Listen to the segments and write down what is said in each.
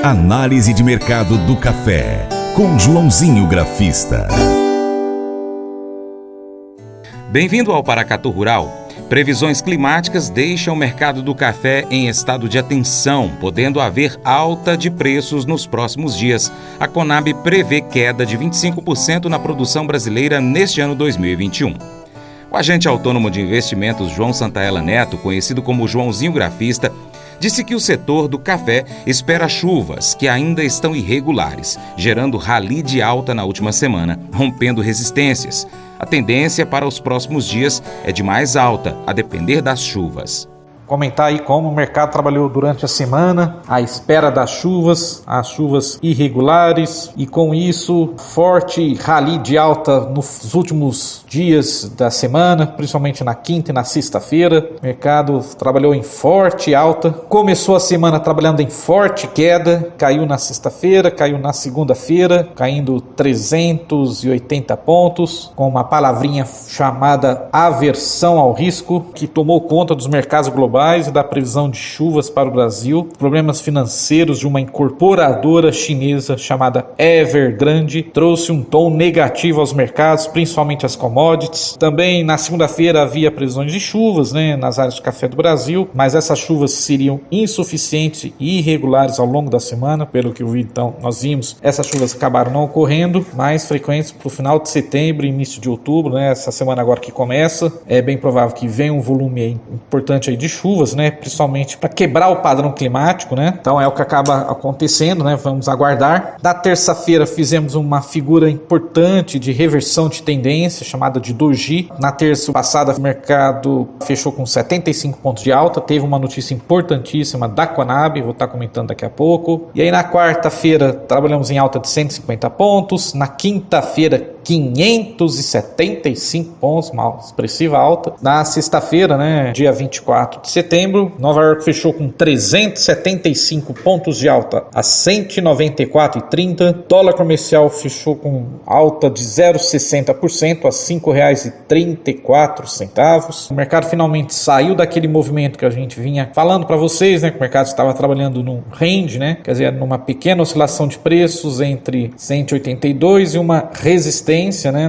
Análise de mercado do café, com Joãozinho Grafista. Bem-vindo ao Paracatu Rural. Previsões climáticas deixam o mercado do café em estado de atenção, podendo haver alta de preços nos próximos dias. A Conab prevê queda de 25% na produção brasileira neste ano 2021. O agente autônomo de investimentos João Santaella Neto, conhecido como Joãozinho Grafista, disse que o setor do café espera chuvas que ainda estão irregulares, gerando rally de alta na última semana, rompendo resistências. A tendência para os próximos dias é de mais alta, a depender das chuvas. Comentar aí como o mercado trabalhou durante a semana, à espera das chuvas, as chuvas irregulares e com isso forte rally de alta nos últimos dias da semana, principalmente na quinta e na sexta-feira. O mercado trabalhou em forte alta, começou a semana trabalhando em forte queda, caiu na sexta-feira, caiu na segunda-feira, caindo 380 pontos, com uma palavrinha chamada aversão ao risco, que tomou conta dos mercados globais e da previsão de chuvas para o Brasil, problemas financeiros de uma incorporadora chinesa chamada Evergrande trouxe um tom negativo aos mercados, principalmente as commodities. Também na segunda-feira havia previsões de chuvas, nas áreas de café do Brasil, mas essas chuvas seriam insuficientes e irregulares ao longo da semana, pelo que eu vi, então nós vimos, essas chuvas acabaram não ocorrendo, mais frequentes para o final de setembro e início de outubro, essa semana agora que começa, é bem provável que venha um volume importante aí de chuvas, principalmente para quebrar o padrão climático, Então é o que acaba acontecendo, Vamos aguardar. Na terça-feira fizemos uma figura importante de reversão de tendência, chamada de doji. Na terça passada o mercado fechou com 75 pontos de alta, teve uma notícia importantíssima da Conab, vou estar comentando daqui a pouco. E aí na quarta-feira trabalhamos em alta de 150 pontos, na quinta-feira 575 pontos, uma expressiva alta. Na sexta-feira, dia 24 de setembro, Nova York fechou com 375 pontos de alta a 194,30. Dólar comercial fechou com alta de 0,60% a R$ 5,34. O mercado finalmente saiu daquele movimento que a gente vinha falando para vocês, que o mercado estava trabalhando num range, quer dizer, numa pequena oscilação de preços entre 182 e uma resistência,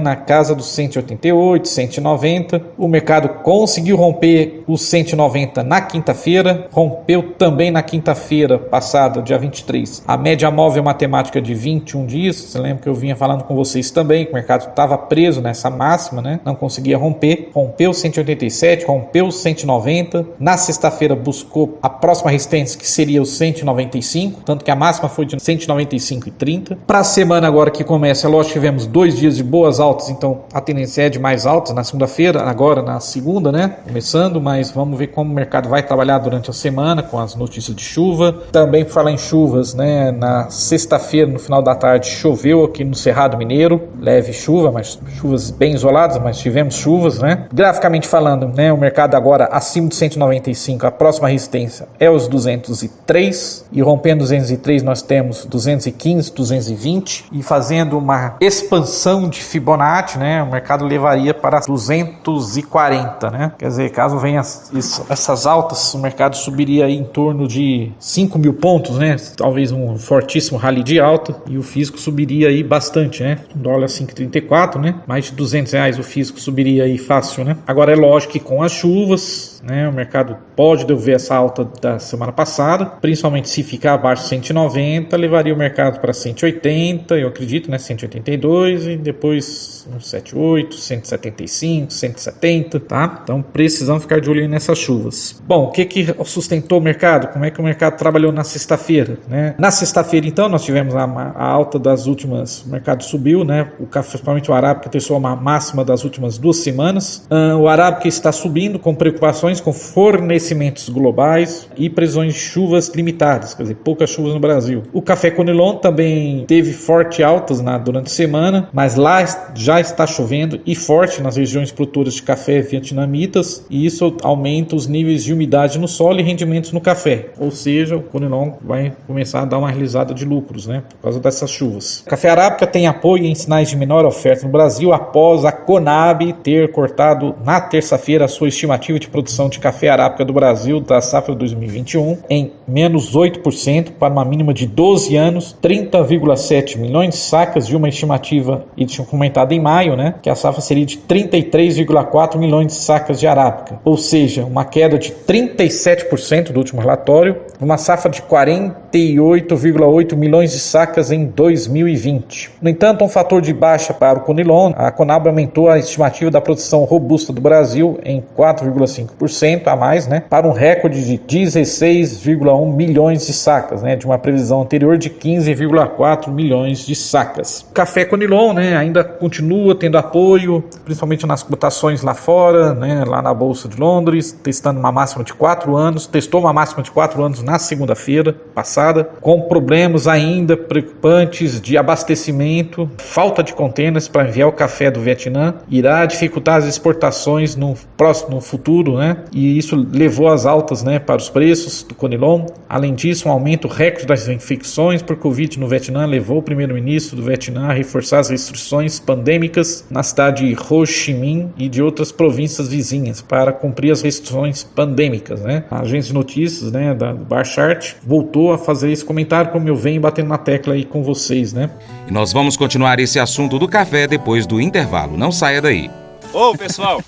na casa dos 188, 190. O mercado conseguiu romper os 190 na quinta-feira, rompeu também na quinta-feira passada, dia 23, a média móvel matemática de 21 dias. Você lembra que eu vinha falando com vocês também que o mercado estava preso nessa máxima, não conseguia romper. Rompeu 187, rompeu 190. Na sexta-feira buscou a próxima resistência, que seria o 195, tanto que a máxima foi de 195,30. Para a semana agora que começa, lógico, tivemos 2 dias de boas altas, então a tendência é de mais altas na segunda-feira, agora na segunda, começando, mas vamos ver como o mercado vai trabalhar durante a semana com as notícias de chuva. Também por falar em chuvas, na sexta-feira, no final da tarde, choveu aqui no Cerrado Mineiro, leve chuva, mas chuvas bem isoladas, mas tivemos chuvas, Graficamente falando, o mercado agora acima de 195, a próxima resistência é os 203, e rompendo 203 nós temos 215, 220, e fazendo uma expansão de Fibonacci, o mercado levaria para 240, Quer dizer, caso venha essas altas, o mercado subiria aí em torno de 5 mil pontos, Talvez um fortíssimo rally de alta, e o físico subiria aí bastante, O dólar 5,34, Mais de R$200 o físico subiria aí fácil, Agora é lógico que com as chuvas, o mercado pode devolver essa alta da semana passada, principalmente se ficar abaixo de 190, levaria o mercado para 180, eu acredito, 182, e depois 178, 175, 170, tá? Então precisamos ficar de olho nessas chuvas. Bom, o que sustentou o mercado? Como é que o mercado trabalhou na sexta-feira, Na sexta-feira, então, nós tivemos a alta das últimas, o mercado subiu, O café, principalmente o arábica, testou uma máxima das últimas 2 semanas. O arábica está subindo com preocupações com fornecimentos globais e previsões de chuvas limitadas, quer dizer, poucas chuvas no Brasil. O café Conilon também teve forte altas durante a semana, mas lá já está chovendo e forte nas regiões produtoras de café vietnamitas, e isso aumenta os níveis de umidade no solo e rendimentos no café, ou seja, o Conilon vai começar a dar uma realizada de lucros, por causa dessas chuvas. O café arábica tem apoio em sinais de menor oferta no Brasil após a Conab ter cortado na terça-feira a sua estimativa de produção produção de café arábica do Brasil da safra 2021 em menos 8% para uma mínima de 12 anos, 30,7 milhões de sacas de uma estimativa, e tinha comentado em maio, né, que a safra seria de 33,4 milhões de sacas de arábica, ou seja, uma queda de 37% do último relatório, uma safra de 48,8 milhões de sacas em 2020. No entanto, um fator de baixa para o Conilon, a Conab aumentou a estimativa da produção robusta do Brasil em 4,5% a mais, né, para um recorde de 16,1 milhões de sacas, né, de uma previsão anterior de 15,4 milhões de sacas. O café Conilon, né, ainda continua tendo apoio, principalmente nas cotações lá fora, né, lá na Bolsa de Londres, testando uma máxima de 4 anos, testou uma máxima de 4 anos na segunda-feira passada, com problemas ainda preocupantes de abastecimento, falta de contêineres para enviar o café do Vietnã, irá dificultar as exportações no próximo futuro, né? E isso levou às altas, né, para os preços do Conilon. Além disso, um aumento recorde das infecções por Covid no Vietnã levou o primeiro-ministro do Vietnã a reforçar as restrições pandêmicas na cidade de Ho Chi Minh e de outras províncias vizinhas para cumprir as restrições pandêmicas, né? A agência de notícias, né, da Barchart voltou a fazer esse comentário, como eu venho batendo na tecla aí com vocês, né? E nós vamos continuar esse assunto do café depois do intervalo. Não saia daí. Ô, pessoal,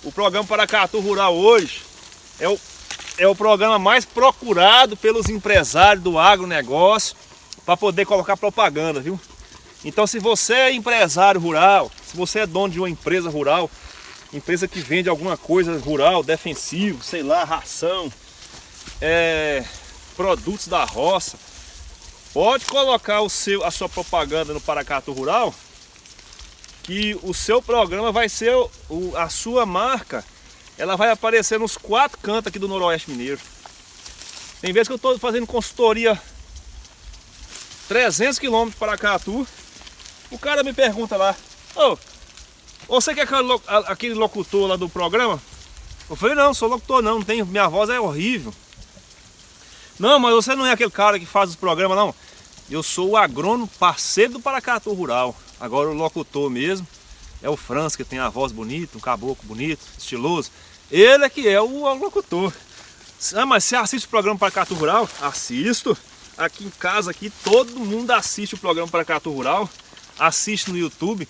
o programa Paracatu Rural hoje é o programa mais procurado pelos empresários do agronegócio para poder colocar propaganda, viu? Então, se você é empresário rural, se você é dono de uma empresa rural, empresa que vende alguma coisa rural, defensivo, sei lá, ração, produtos da roça, pode colocar a sua propaganda no Paracatu Rural, que o seu programa vai ser, a sua marca, ela vai aparecer nos 4 cantos aqui do Noroeste Mineiro. Tem vezes que eu estou fazendo consultoria 300 km de Paracatu, o cara me pergunta lá, você que é aquele locutor lá do programa? Eu falei, não sou locutor não tenho, minha voz é horrível. Não, mas você não é aquele cara que faz os programas, não. Eu sou o agrônomo parceiro do Paracatu Rural. Agora o locutor mesmo é o Franz, que tem a voz bonita, um caboclo bonito, estiloso. Ele é que é o locutor. Mas você assiste o programa Paracatu Rural? Assisto. Aqui em casa, aqui, todo mundo assiste o programa Paracatu Rural. Assiste no YouTube.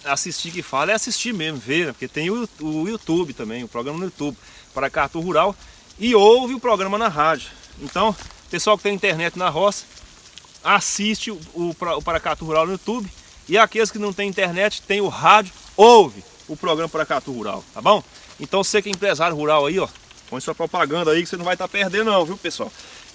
Assistir que fala é assistir mesmo, ver, porque tem o YouTube também, o programa no YouTube, Paracatu Rural, e ouve o programa na rádio. Então, pessoal que tem internet na roça, assiste o Paracatu Rural no YouTube, e aqueles que não tem internet, tem o rádio, ouve o programa Paracatu Rural, tá bom? Então, você que é empresário rural aí, ó, põe sua propaganda aí que você não vai estar perdendo não, viu, pessoal?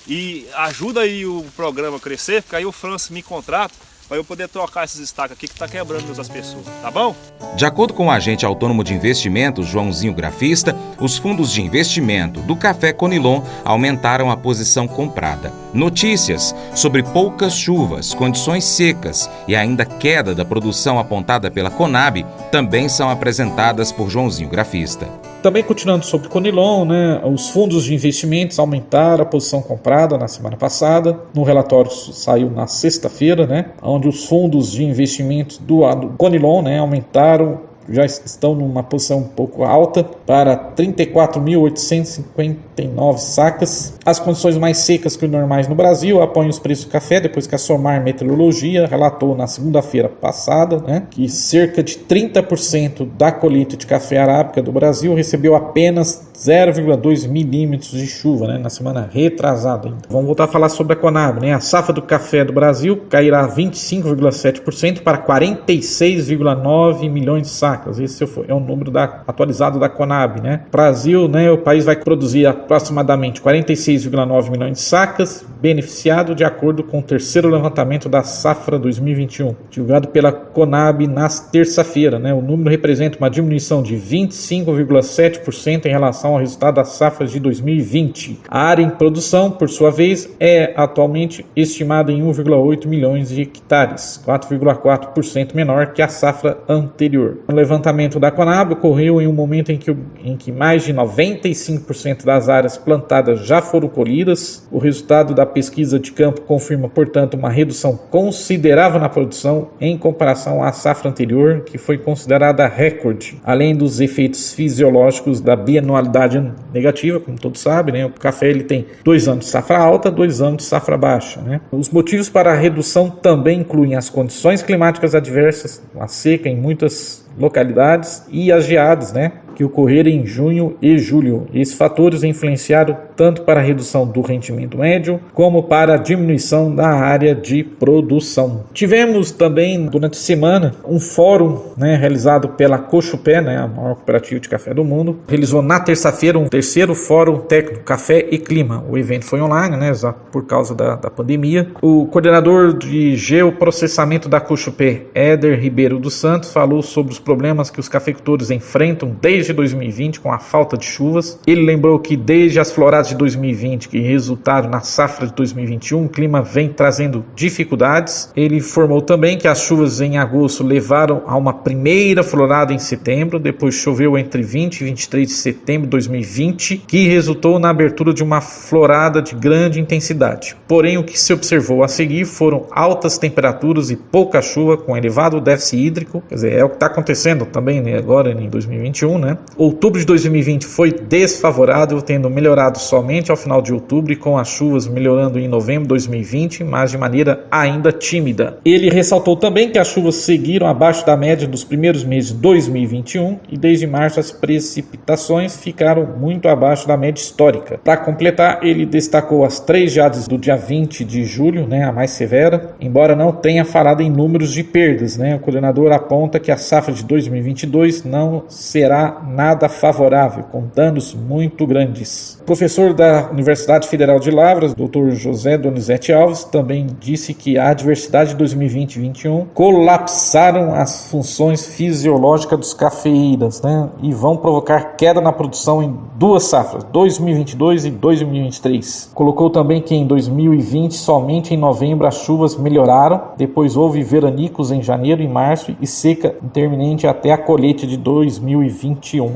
E ajuda aí o programa a crescer, porque aí o França me contrata para eu poder trocar esses destaques aqui que tá quebrando as pessoas, tá bom? De acordo com o agente autônomo de investimentos, Joãozinho Grafista, os fundos de investimento do Café Conilon aumentaram a posição comprada. Notícias sobre poucas chuvas, condições secas e ainda queda da produção apontada pela Conab também são apresentadas por Joãozinho Grafista. Também continuando sobre o Conilon, né, os fundos de investimentos aumentaram a posição comprada na semana passada. No relatório saiu na sexta-feira, né, onde os fundos de investimentos do Conilon, né, aumentaram, já estão numa posição um pouco alta, para 34.859 sacas. As condições mais secas que o normais no Brasil apoiam os preços do café, depois que a Somar Meteorologia relatou na segunda-feira passada, né, que cerca de 30% da colheita de café arábica do Brasil recebeu apenas 0,2 milímetros de chuva, né, na semana retrasada ainda. Vamos voltar a falar sobre a Conab, né? A safra do café do Brasil cairá 25,7% para 46,9 milhões de sacas. Esse é o número atualizado da Conab, né? Brasil, né, o país vai produzir aproximadamente 46,9 milhões de sacas, beneficiado de acordo com o terceiro levantamento da safra 2021, divulgado pela Conab na terça-feira, né? O número representa uma diminuição de 25,7% em relação ao resultado da safra de 2020. A área em produção, por sua vez, é atualmente estimada em 1,8 milhões de hectares, 4,4% menor que a safra anterior. O levantamento da Conab ocorreu em um momento em que mais de 95% das áreas plantadas já foram colhidas. O resultado da pesquisa de campo confirma, portanto, uma redução considerável na produção em comparação à safra anterior, que foi considerada recorde, além dos efeitos fisiológicos da bianualidade negativa, como todos sabem, né? O café ele tem 2 anos de safra alta, 2 anos de safra baixa, né? Os motivos para a redução também incluem as condições climáticas adversas, a seca em muitas localidades e as geadas, né, que ocorreram em junho e julho. Esses fatores influenciaram tanto para a redução do rendimento médio como para a diminuição da área de produção. Tivemos também durante a semana um fórum, né, realizado pela Cochupé, né, a maior cooperativa de café do mundo. Realizou na terça-feira um terceiro fórum técnico Café e Clima. O evento foi online, né, por causa da pandemia. O coordenador de geoprocessamento da Cochupé, Éder Ribeiro dos Santos, falou sobre os problemas que os cafeicultores enfrentam desde 2020 com a falta de chuvas. Ele lembrou que desde as floradas de 2020, que resultaram na safra de 2021, o clima vem trazendo dificuldades. Ele informou também que as chuvas em agosto levaram a uma primeira florada em setembro, depois choveu entre 20 e 23 de setembro de 2020, que resultou na abertura de uma florada de grande intensidade. Porém, o que se observou a seguir foram altas temperaturas e pouca chuva, com elevado déficit hídrico. Quer dizer, é o que está acontecendo também, né, agora em 2021, né? Outubro de 2020 foi desfavorável, tendo melhorado somente ao final de outubro e com as chuvas melhorando em novembro de 2020, mas de maneira ainda tímida. Ele ressaltou também que as chuvas seguiram abaixo da média dos primeiros meses de 2021 e desde março as precipitações ficaram muito abaixo da média histórica. Para completar, ele destacou as 3 geadas do dia 20 de julho, né, a mais severa, embora não tenha falado em números de perdas, né? O coordenador aponta que a safra de 2022 não será nada favorável, com danos muito grandes. O professor da Universidade Federal de Lavras, Dr. José Donizete Alves, também disse que a adversidade de 2020 e 2021 colapsaram as funções fisiológicas dos cafeeiras, né, e vão provocar queda na produção em 2 safras, 2022 e 2023. Colocou também que em 2020, somente em novembro, as chuvas melhoraram, depois houve veranicos em janeiro e março e seca intermitente até a colheita de 2021.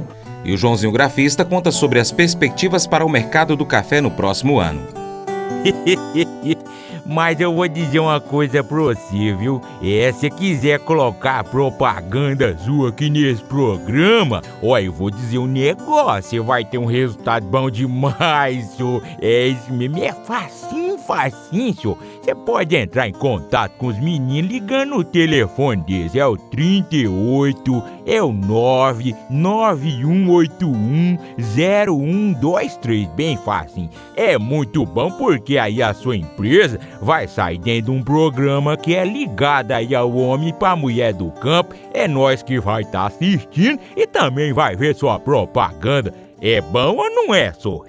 E o Joãozinho Grafista conta sobre as perspectivas para o mercado do café no próximo ano. Mas eu vou dizer uma coisa pra você, viu? Se quiser colocar propaganda sua aqui nesse programa, eu vou dizer um negócio, você vai ter um resultado bom demais, senhor. Isso mesmo, é facinho, senhor. Você pode entrar em contato com os meninos ligando no telefone deles, é o 38, é o 991810123, bem facinho. É muito bom porque aí a sua empresa vai sair dentro de um programa que é ligado aí ao homem para a mulher do campo. É nós que vai estar assistindo e também vai ver sua propaganda. É bom ou não é, só?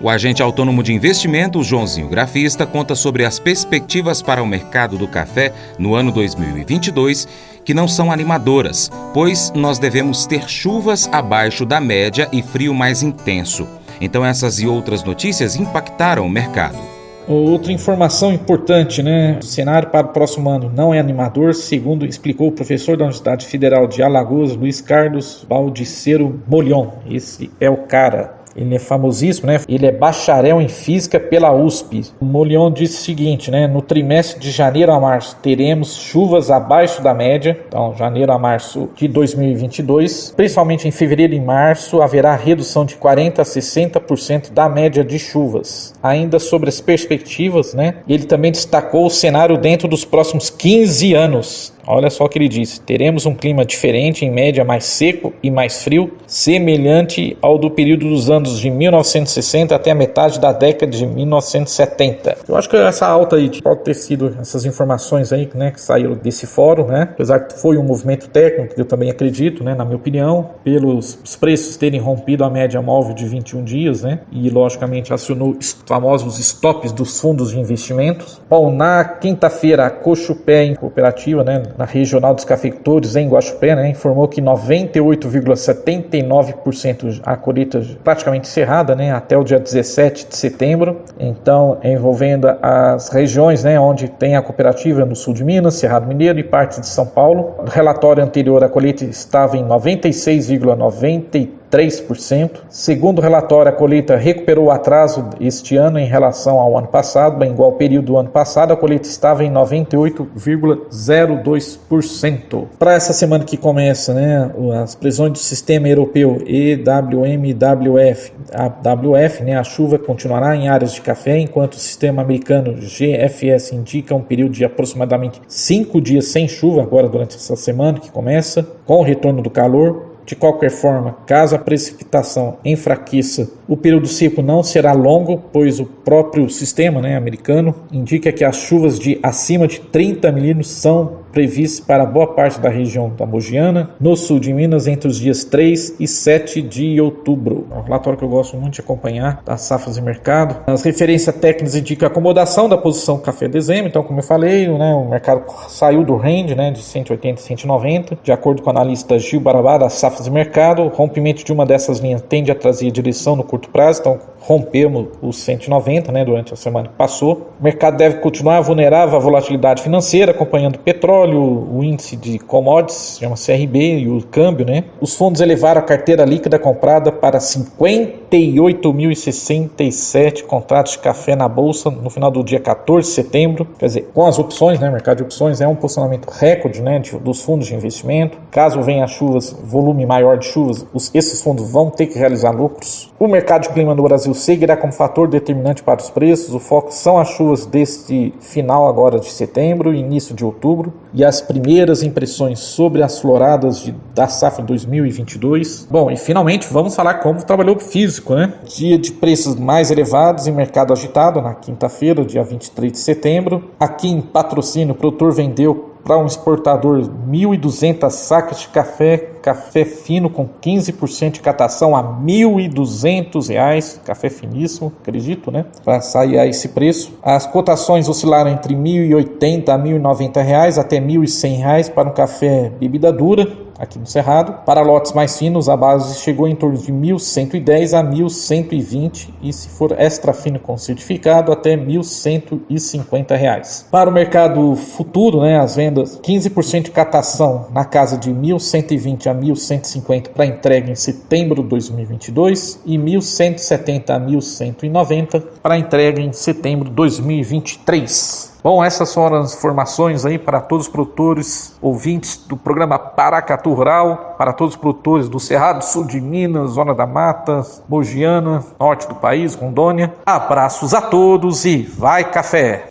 O agente autônomo de investimentos, Joãozinho Grafista, conta sobre as perspectivas para o mercado do café no ano 2022, que não são animadoras, pois nós devemos ter chuvas abaixo da média e frio mais intenso. Então essas e outras notícias impactaram o mercado. Outra informação importante, né? O cenário para o próximo ano não é animador, segundo explicou o professor da Universidade Federal de Alagoas, Luiz Carlos Baldicero Molion. Esse é o cara. Ele é famosíssimo, né? Ele é bacharel em física pela USP. O Molion disse o seguinte, né? No trimestre de janeiro a março teremos chuvas abaixo da média. Então, janeiro a março de 2022. Principalmente em fevereiro e março haverá redução de 40% a 60% da média de chuvas. Ainda sobre as perspectivas, né? Ele também destacou o cenário dentro dos próximos 15 anos. Olha só o que ele disse: teremos um clima diferente, em média mais seco e mais frio, semelhante ao do período dos anos de 1960 até a metade da década de 1970. Eu acho que essa alta aí pode ter sido essas informações aí, né, que saíram desse fórum, né? Apesar que foi um movimento técnico, que eu também acredito, né, na minha opinião, pelos preços terem rompido a média móvel de 21 dias, né? E logicamente acionou os famosos stops dos fundos de investimentos. Bom, na quinta-feira, a Cochupé Cooperativa, né, na Regional dos Cafeicultores em Guaxupé, né, informou que 98,79% a colheita praticamente encerrada, né, até o dia 17 de setembro. Então, envolvendo as regiões, né, onde tem a cooperativa no sul de Minas, Cerrado Mineiro e partes de São Paulo. No relatório anterior, a colheita estava em 96,93%. 3%. Segundo o relatório, a colheita recuperou o atraso este ano em relação ao ano passado. Em igual período do ano passado, a colheita estava em 98,02%. Para essa semana que começa, né, as previsões do sistema europeu EWM-WF, a WF, né, a chuva continuará em áreas de café, enquanto o sistema americano GFS indica um período de aproximadamente 5 dias sem chuva agora durante essa semana que começa, com o retorno do calor. De qualquer forma, caso a precipitação enfraqueça, o período seco não será longo, pois o próprio sistema, né, americano indica que as chuvas de acima de 30 milímetros são previstas para boa parte da região da Mogiana, no sul de Minas, entre os dias 3 e 7 de outubro. É um relatório que eu gosto muito de acompanhar, das safras de mercado. As referências técnicas indicam a acomodação da posição café dezembro, então, como eu falei, né, o mercado saiu do range, né, de 180 e 190, de acordo com o analista Gil Barabá, das safras de mercado. O rompimento de uma dessas linhas tende a trazer direção no curto prazo, então rompemos os 190, né, durante a semana que passou. O mercado deve continuar vulnerável à volatilidade financeira, acompanhando o petróleo, o índice de commodities, chama CRB, e o câmbio, né? Os fundos elevaram a carteira líquida comprada para 58.067 contratos de café na bolsa no final do dia 14 de setembro. Quer dizer, com as opções, né, mercado de opções é um posicionamento recorde, né, dos fundos de investimento. Caso venha chuvas, volume maior de chuvas, esses fundos vão ter que realizar lucros. O mercado de clima no Brasil seguirá como fator determinante para os preços. O foco são as chuvas deste final agora de setembro e início de outubro e as primeiras impressões sobre as floradas da safra 2022. Bom, e finalmente vamos falar como trabalhou o físico, né? Dia de preços mais elevados e mercado agitado na quinta-feira, dia 23 de setembro. Aqui em Patrocínio, o produtor vendeu para um exportador 1.200 sacas de café fino com 15% de catação a R$ 1.200, café finíssimo, acredito, né? Para sair a esse preço. As cotações oscilaram entre R$ 1.080 a R$ 1.090, até R$ 1.100 para um café bebida dura, aqui no Cerrado. Para lotes mais finos, a base chegou em torno de R$ 1.110 a R$ 1.120 e, se for extra fino com certificado, até R$ 1.150. Para o mercado futuro, né, as vendas, 15% de catação na casa de R$ 1.120 a R$ 1.150 para entrega em setembro de 2022 e R$ 1.170 a R$ 1.190 para entrega em setembro de 2023. Bom, essas foram as informações aí para todos os produtores, ouvintes do programa Paracatu Rural, para todos os produtores do Cerrado, sul de Minas, Zona da Mata, Mogiana, norte do país, Rondônia. Abraços a todos e vai café!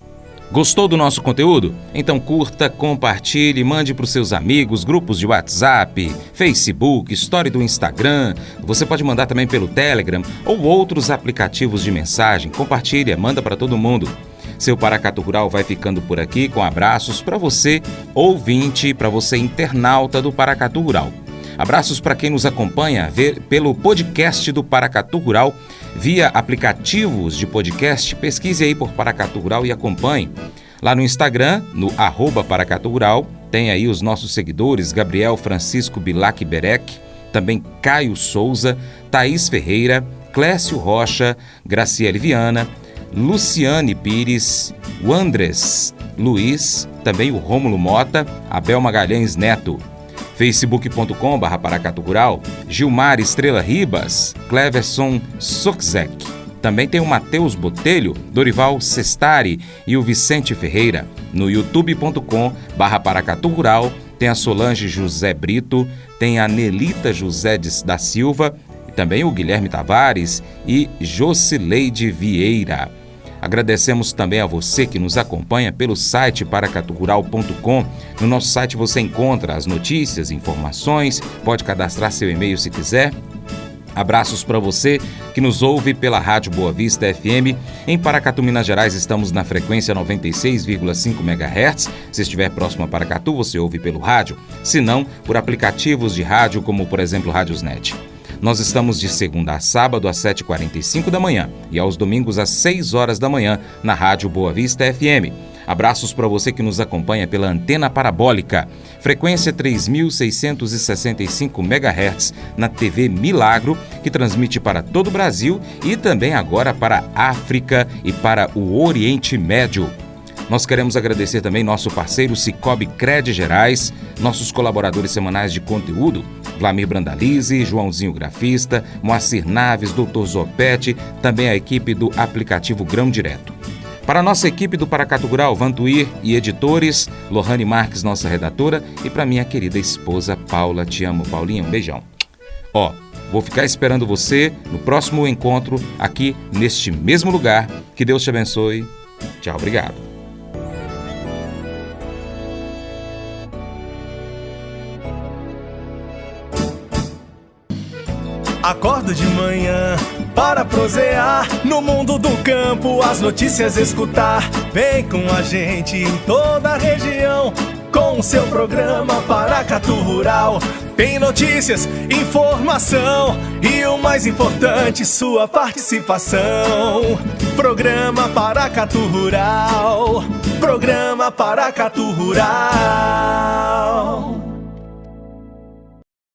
Gostou do nosso conteúdo? Então curta, compartilhe, mande para os seus amigos, grupos de WhatsApp, Facebook, Story do Instagram. Você pode mandar também pelo Telegram ou outros aplicativos de mensagem. Compartilha, manda para todo mundo. Seu Paracatu Rural vai ficando por aqui com abraços para você, ouvinte, para você, internauta do Paracatu Rural. Abraços para quem nos acompanha pelo podcast do Paracatu Rural, via aplicativos de podcast. Pesquise aí por Paracatu Rural e acompanhe. Lá no Instagram, no @Paracatu Rural, tem aí os nossos seguidores, Gabriel Francisco Bilac Berec, também Caio Souza, Thaís Ferreira, Clécio Rocha, Graciele Viana, Luciane Pires, o Andrés Luiz, também o Rômulo Mota, Abel Magalhães Neto. facebook.com/Paracatu Rural, Gilmar Estrela Ribas, Cleverson Soczek. Também tem o Matheus Botelho, Dorival Sestari e o Vicente Ferreira. No youtube.com/Paracatu Rural tem a Solange José Brito, tem a Nelita José da Silva, e também o Guilherme Tavares e Jocileide Vieira. Agradecemos também a você que nos acompanha pelo site paracaturural.com. No nosso site você encontra as notícias, informações, pode cadastrar seu e-mail se quiser. Abraços para você que nos ouve pela Rádio Boa Vista FM. Em Paracatu, Minas Gerais, estamos na frequência 96,5 MHz. Se estiver próximo a Paracatu, você ouve pelo rádio. Se não, por aplicativos de rádio, como por exemplo Rádiosnet. Nós estamos de segunda a sábado às 7h45 da manhã e aos domingos às 6 horas da manhã na Rádio Boa Vista FM. Abraços para você que nos acompanha pela antena parabólica, frequência 3.665 MHz na TV Milagro, que transmite para todo o Brasil e também agora para a África e para o Oriente Médio. Nós queremos agradecer também nosso parceiro Cicobi Cred Gerais, nossos colaboradores semanais de conteúdo, Vlamir Brandalize, Joãozinho Grafista, Moacir Naves, Dr. Zopete, também a equipe do aplicativo Grão Direto. Para a nossa equipe do Paracatu Rural, Vantuir e editores, Lohane Marques, nossa redatora, e para minha querida esposa Paula, te amo, Paulinha, um beijão. Vou ficar esperando você no próximo encontro aqui neste mesmo lugar. Que Deus te abençoe. Tchau, obrigado. Acordo de manhã para prosear no mundo do campo, as notícias escutar. Vem com a gente em toda a região com o seu programa Paracatu Rural. Tem notícias, informação e o mais importante, sua participação. Programa Paracatu Rural. Programa Paracatu Rural.